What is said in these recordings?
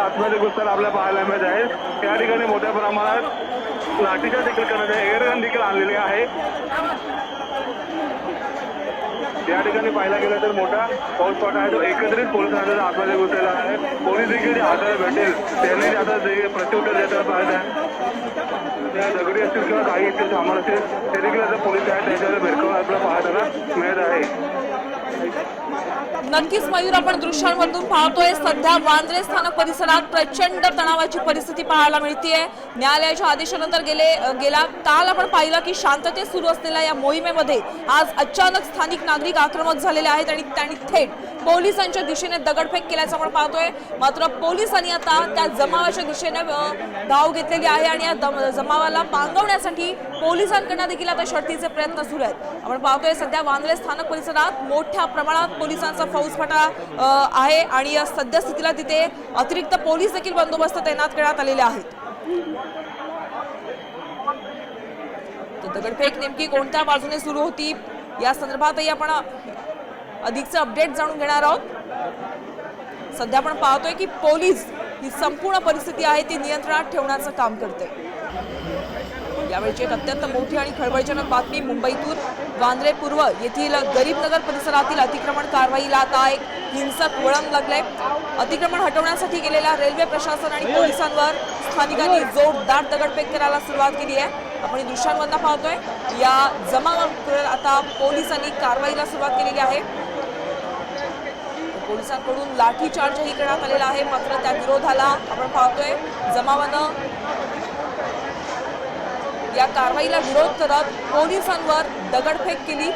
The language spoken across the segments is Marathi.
आतमध्ये घुसताना आपल्याला पाहायला मिळत आहे। या ठिकाणी मोठ्या प्रमाणात लाठीचा देखील करण्यात एअरगन देखील आणलेली आहे। या ठिकाणी पाहायला गेलं तर मोठा फौजफाट आहे तो एकत्रित पोलिसांच्या आतमध्ये घुसलेला आहे। पोलीस देखील जे हाताला भेटेल त्यांनी आता प्रत्युत्तर देताना पाहत आहे। दगडी असतील किंवा काही इतर सामान असेल ते देखील आता पोलीस आहेत त्याच्यावर भिरकावून आपल्याला पाहताना मिळत आहे। नक्कीच मयूर, आपण दृश्यांमधून पाहतोय सध्या वांद्रे स्थानक परिसरात प्रचंड तणावाची परिस्थिती पाहायला मिळतेय। न्यायालयाच्या आदेशानंतर गेला काल आपण पाहिलं की शांततेत सुरू असलेल्या या मोहिमेमध्ये आज अचानक स्थानिक नागरिक आक्रमक झालेले आहेत आणि त्यांनी थेट पोलिसांच्या दिशेने दगडफेक केल्याचं आपण पाहतोय। मात्र पोलिसांनी आता त्या जमावाच्या दिशेने धाव घेतलेली आहे आणि या जमावाला पांगवण्यासाठी पोलिसांकडून देखील आता शर्थीचे प्रयत्न सुरू आहेत। आपण पाहतोय सध्या वांद्रे स्थानक परिसरात मोठ्या प्रमाणात पोलिसांचा फौजफाटा आहे आणि सद्यस्थितीला तिथे अतिरिक्त पोलीस देखील बंदोबस्त तैनात करण्यात आलेले आहेत। दगडफेक नेमकी कोणत्या बाजूने सुरू होती या संदर्भातही आपण अधिकचे अपडेट जाणून घेणार आहोत। सध्या आपण पाहतोय की पोलीस ही संपूर्ण परिस्थिती आहे ती नियंत्रणात ठेवण्याचं काम करते। यावेळची एक अत्यंत मोठी आणि खळबळजनक बातमी मुंबईतून वांद्रे पूर्व येथील गरीबनगर परिसरातील अतिक्रमण कारवाईला आता एक हिंसक वळण लागलंय। अतिक्रमण हटवण्यासाठी गेलेल्या रेल्वे प्रशासन आणि पोलिसांवर स्थानिकांनी जोरदार दगडफेक करायला सुरुवात केली आहे। आपण दृश्यांमधून पाहतोय या जमावावर आता पोलिसांनी कारवाईला सुरुवात केलेली आहे। पोलिसांकडून लाठीचार्जही करण्यात आलेला आहे। मात्र त्या विरोधाला आपण पाहतोय जमावानं या कारवाईला विरोध करत पोलिसांवर दगडफेक केली।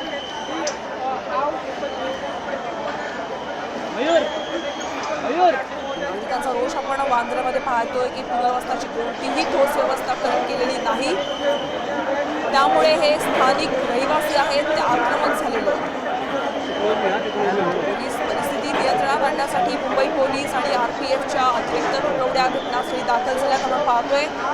नागरिकांचा रोष आपण वांद्र्यामध्ये पाहतोय की पुनर्वसनाची कोणतीही ठोस व्यवस्था केलेली नाही, त्यामुळे हे स्थानिक रहिवासी आहेत ते आक्रमक झालेले आहेत। पोलीस परिस्थिती नियंत्रणात आणण्यासाठी मुंबई पोलीस आणि RPFच्या अतिरिक्त तुकड्या घटनास्थळी दाखल झाल्याचं आपण पाहतोय।